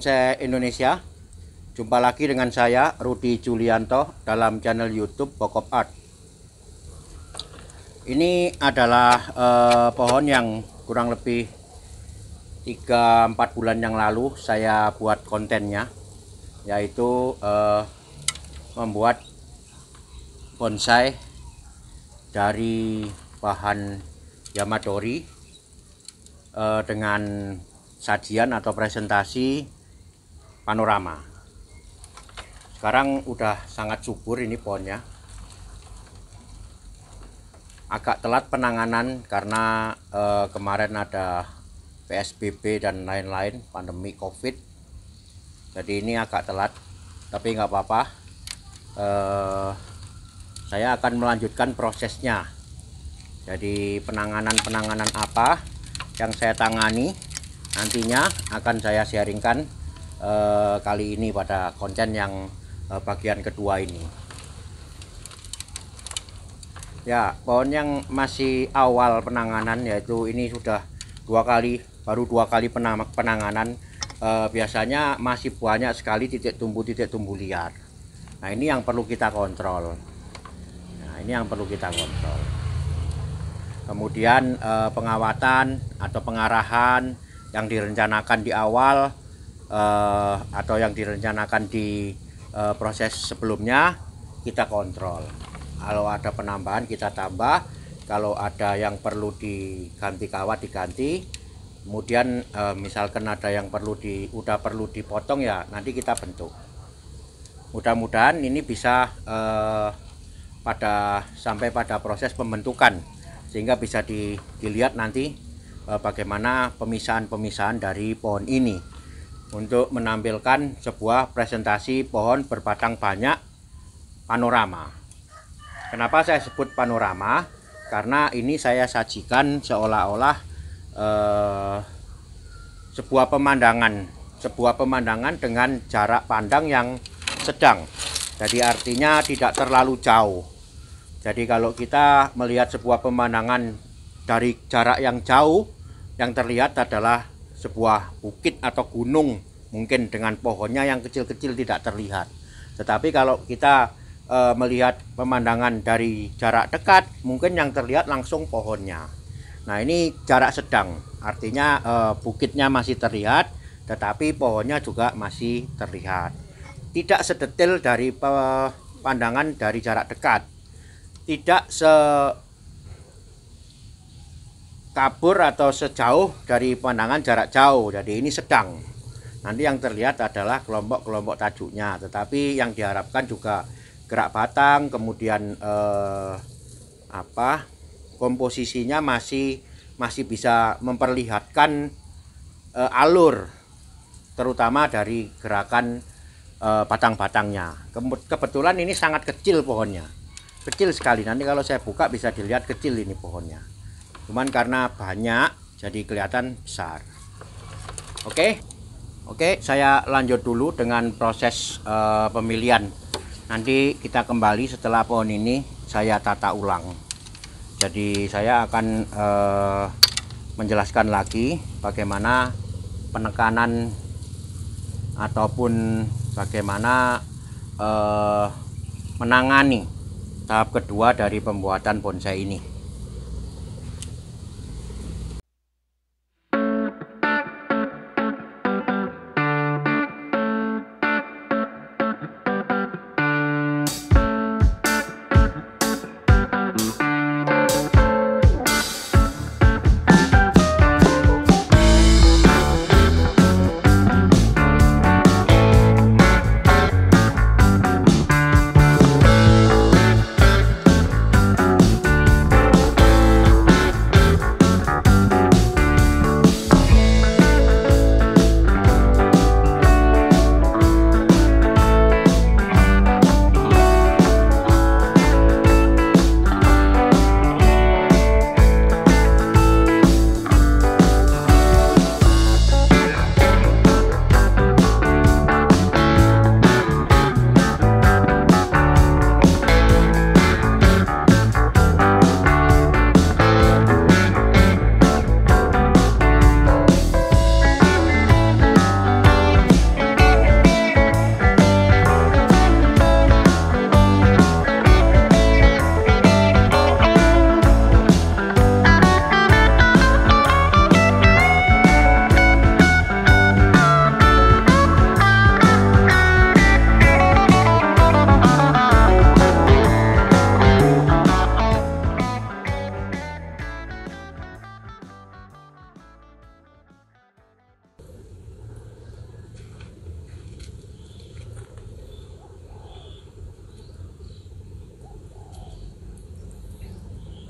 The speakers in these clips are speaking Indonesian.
Bonsai Indonesia. Jumpa lagi dengan saya Rudi Julianto dalam channel YouTube Pokop Art. Ini adalah pohon yang kurang lebih 3-4 bulan yang lalu saya buat kontennya, yaitu membuat bonsai dari bahan Yamadori dengan sajian atau presentasi panorama. Sekarang udah sangat subur ini pohonnya. Agak telat penanganan karena kemarin ada PSBB dan lain-lain, pandemi COVID. Jadi ini agak telat, tapi nggak apa-apa. Saya akan melanjutkan prosesnya. Jadi penanganan apa yang saya tangani nantinya akan saya sharingkan kali ini pada konten yang bagian kedua ini. Ya, pohon yang masih awal penanganan, yaitu ini sudah baru dua kali penanganan. Biasanya masih banyak sekali titik tumbuh liar. Nah, ini yang perlu kita kontrol. Kemudian pengawatan atau pengarahan yang direncanakan di awal atau yang direncanakan di proses sebelumnya kita kontrol. Kalau ada penambahan kita tambah, kalau ada yang perlu diganti kawat diganti. Kemudian misalkan ada yang udah perlu dipotong, ya nanti kita bentuk. Mudah-mudahan ini bisa sampai pada proses pembentukan, sehingga bisa dilihat nanti bagaimana pemisahan dari pohon ini untuk menampilkan sebuah presentasi pohon berbatang banyak panorama. Kenapa saya sebut panorama? Karena ini saya sajikan seolah-olah sebuah pemandangan dengan jarak pandang yang sedang. Jadi artinya tidak terlalu jauh. Jadi kalau kita melihat sebuah pemandangan dari jarak yang jauh, yang terlihat adalah sebuah bukit atau gunung, mungkin dengan pohonnya yang kecil-kecil tidak terlihat. Tetapi kalau kita melihat pemandangan dari jarak dekat, mungkin yang terlihat langsung pohonnya. Nah, ini jarak sedang, artinya bukitnya masih terlihat, tetapi pohonnya juga masih terlihat. Tidak sedetil dari pandangan dari jarak dekat, tidak kabur atau sejauh dari pandangan jarak jauh. Jadi ini sedang. Nanti yang terlihat adalah kelompok-kelompok tajuknya, tetapi yang diharapkan juga gerak batang, kemudian komposisinya masih bisa memperlihatkan alur, terutama dari gerakan batang-batangnya. Kebetulan ini sangat kecil pohonnya, kecil sekali. Nanti kalau saya buka bisa dilihat kecil ini pohonnya. Cuman karena banyak jadi kelihatan besar. Oke, saya lanjut dulu dengan proses pemilihan. Nanti kita kembali setelah pohon ini saya tata ulang. Jadi saya akan menjelaskan lagi bagaimana penekanan ataupun bagaimana menangani tahap kedua dari pembuatan bonsai ini.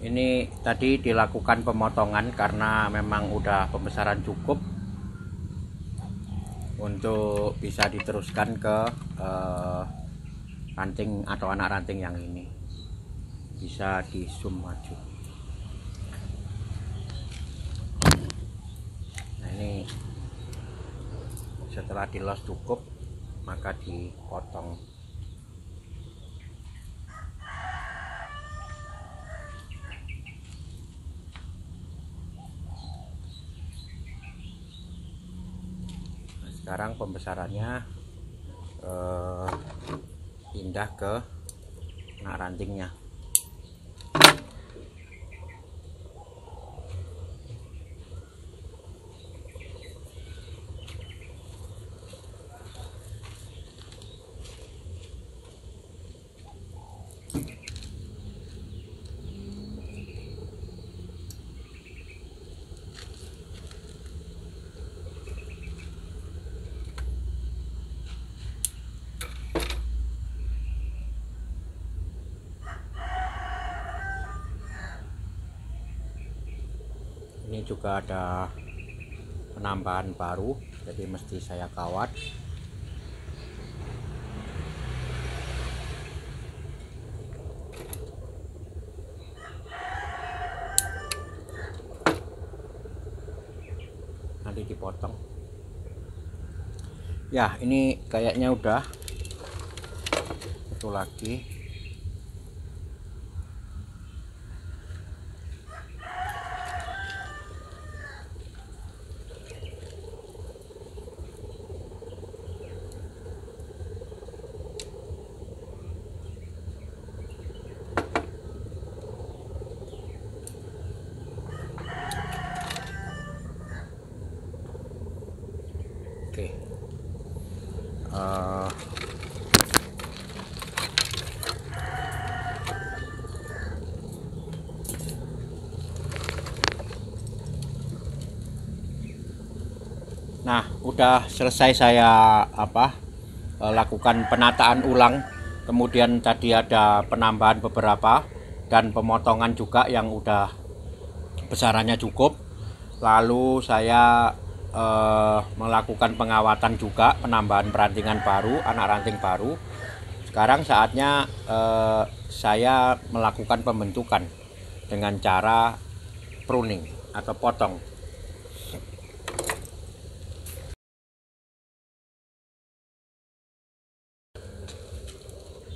Ini tadi dilakukan pemotongan karena memang udah pembesaran cukup untuk bisa diteruskan ke ranting atau anak ranting yang ini. Bisa di zoom maju. Nah, ini setelah dilos cukup maka dipotong. Sekarang pembesarannya pindah ke anak rantingnya. Ini juga ada penambahan baru, jadi mesti saya kawat. Nanti dipotong. Ya, ini kayaknya udah. Satu lagi. Oke. Nah, udah selesai saya lakukan penataan ulang. Kemudian tadi ada penambahan beberapa dan pemotongan juga yang udah besarannya cukup. Lalu saya melakukan pengawatan juga, penambahan perantingan baru, anak ranting baru. Sekarang saatnya saya melakukan pembentukan dengan cara pruning atau potong.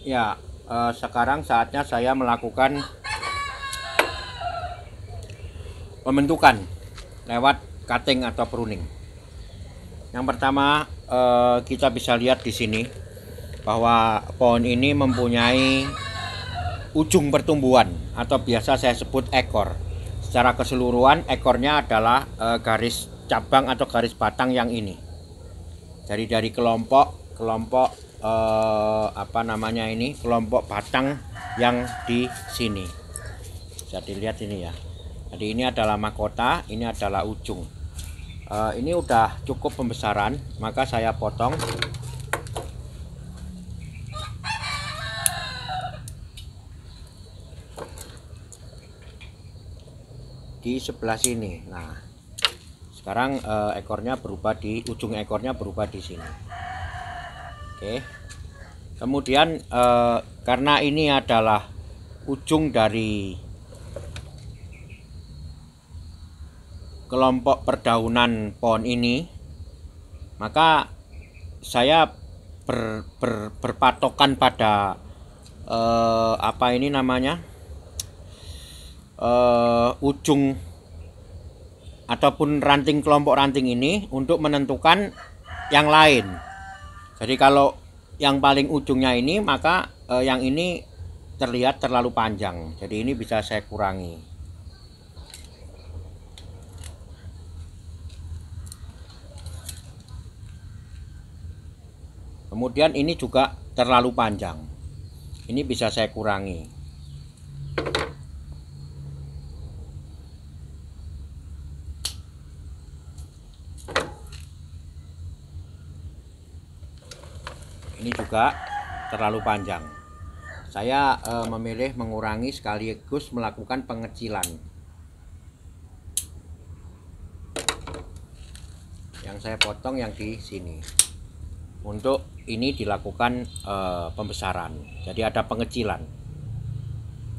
Ya, sekarang saatnya saya melakukan pembentukan lewat cutting atau pruning. Yang pertama, kita bisa lihat di sini bahwa pohon ini mempunyai ujung pertumbuhan atau biasa saya sebut ekor. Secara keseluruhan ekornya adalah garis cabang atau garis batang yang ini. Jadi dari kelompok kelompok batang yang di sini. Bisa dilihat ini ya. Jadi ini adalah mahkota, ini adalah ujung. Ini udah cukup pembesaran, maka saya potong. Di sebelah sini. Nah, sekarang ekornya berubah ujung ekornya berubah di sini. Oke. Kemudian karena ini adalah ujung dari kelompok perdaunan pohon ini, maka saya berpatokan pada ujung ataupun ranting, kelompok ranting ini untuk menentukan yang lain. Jadi kalau yang paling ujungnya ini, maka yang ini terlihat terlalu panjang, jadi ini bisa saya kurangi. Kemudian ini juga terlalu panjang, ini bisa saya kurangi. Ini juga terlalu panjang, saya memilih mengurangi sekaligus melakukan pengecilan. Yang saya potong yang di sini. Untuk ini dilakukan pembesaran. Jadi ada pengecilan.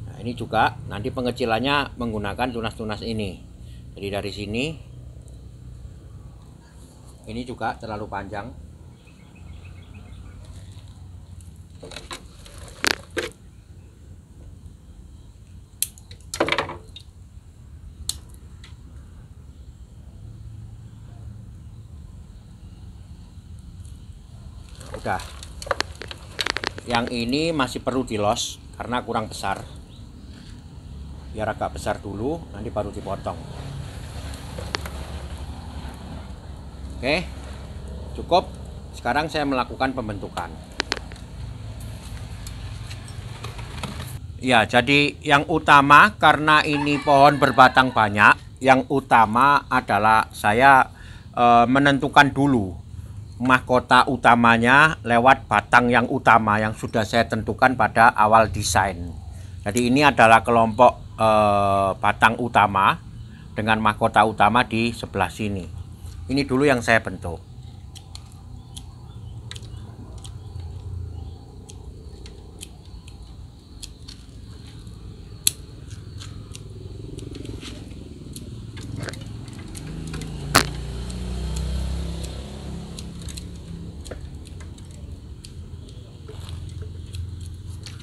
Nah, ini juga nanti pengecilannya menggunakan tunas-tunas ini. Jadi dari sini ini juga terlalu panjang. Udah. Yang ini masih perlu dilos karena kurang besar. Biar agak besar dulu, nanti baru dipotong. Oke, cukup. Sekarang saya melakukan pembentukan. Ya, jadi yang utama karena ini pohon berbatang banyak, yang utama adalah saya menentukan dulu mahkota utamanya lewat batang yang utama yang sudah saya tentukan pada awal desain. Jadi ini adalah kelompok batang utama dengan mahkota utama di sebelah sini. Ini dulu yang saya bentuk.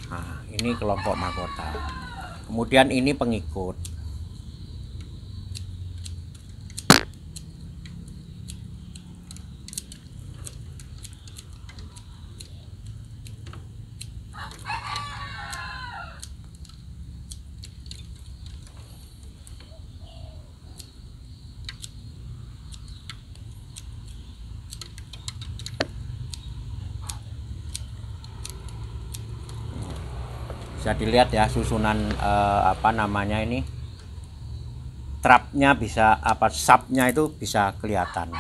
Nah, ini kelompok mahkota. Kemudian ini pengikut. Bisa dilihat ya susunan apa namanya ini, trapnya bisa apa, sapnya itu bisa kelihatan.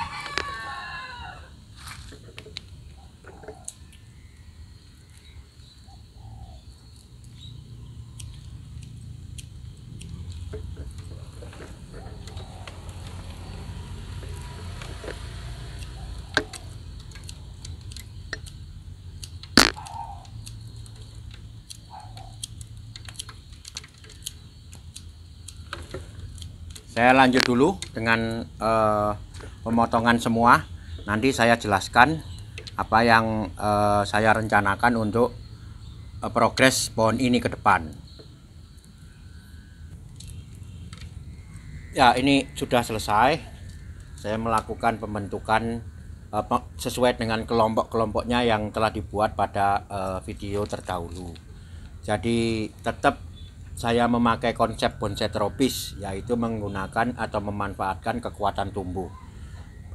Saya lanjut dulu dengan pemotongan semua. Nanti saya jelaskan apa yang saya rencanakan untuk progres pohon ini ke depan. Ya, ini sudah selesai. Saya melakukan pembentukan sesuai dengan kelompok-kelompoknya yang telah dibuat pada video terdahulu. Jadi tetap saya memakai konsep bonsai tropis, yaitu menggunakan atau memanfaatkan kekuatan tumbuh.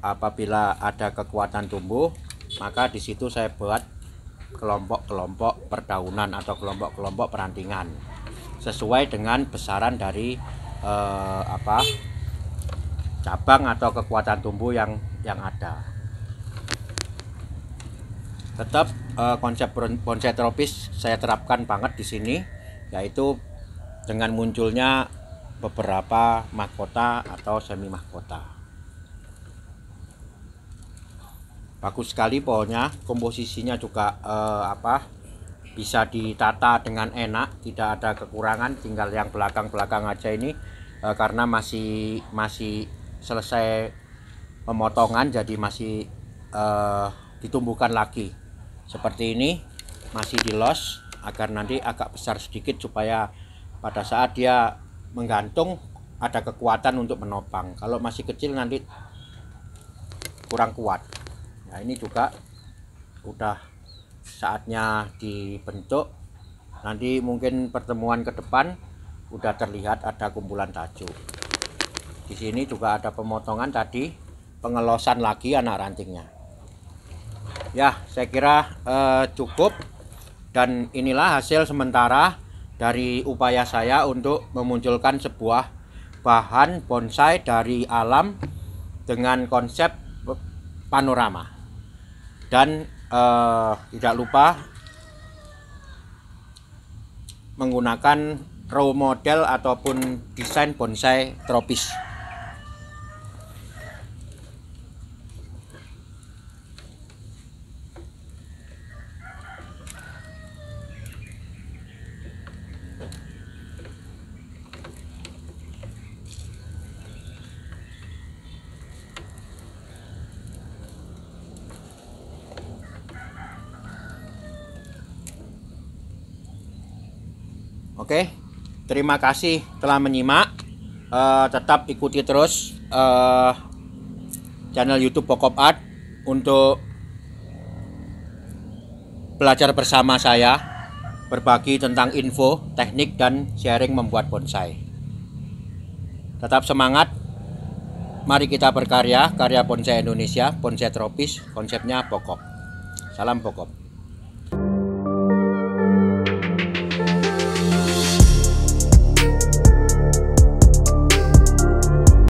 Apabila ada kekuatan tumbuh, maka di situ saya buat kelompok-kelompok perdaunan atau kelompok-kelompok perantingan sesuai dengan besaran dari cabang atau kekuatan tumbuh yang ada. Tetap konsep bonsai tropis saya terapkan banget di sini, yaitu dengan munculnya beberapa mahkota atau semi mahkota. Bagus sekali pohonnya, komposisinya juga bisa ditata dengan enak, tidak ada kekurangan. Tinggal yang belakang-belakang aja ini karena masih selesai pemotongan, jadi masih ditumbuhkan lagi seperti ini, masih dilos agar nanti agak besar sedikit supaya pada saat dia menggantung ada kekuatan untuk menopang. Kalau masih kecil nanti kurang kuat. Nah, ini juga udah saatnya dibentuk. Nanti mungkin pertemuan ke depan udah terlihat ada kumpulan tajuk. Di sini juga ada pemotongan tadi, pengelosan lagi anak rantingnya. Ya, saya kira cukup, dan inilah hasil sementara dari upaya saya untuk memunculkan sebuah bahan bonsai dari alam dengan konsep panorama. Dan tidak lupa menggunakan raw model ataupun desain bonsai tropis. Oke, terima kasih telah menyimak. Tetap ikuti terus channel YouTube Pokop Art untuk belajar bersama saya, berbagi tentang info, teknik, dan sharing membuat bonsai. Tetap semangat. Mari kita berkarya, karya bonsai Indonesia, bonsai tropis, konsepnya Pokop. Salam Pokop.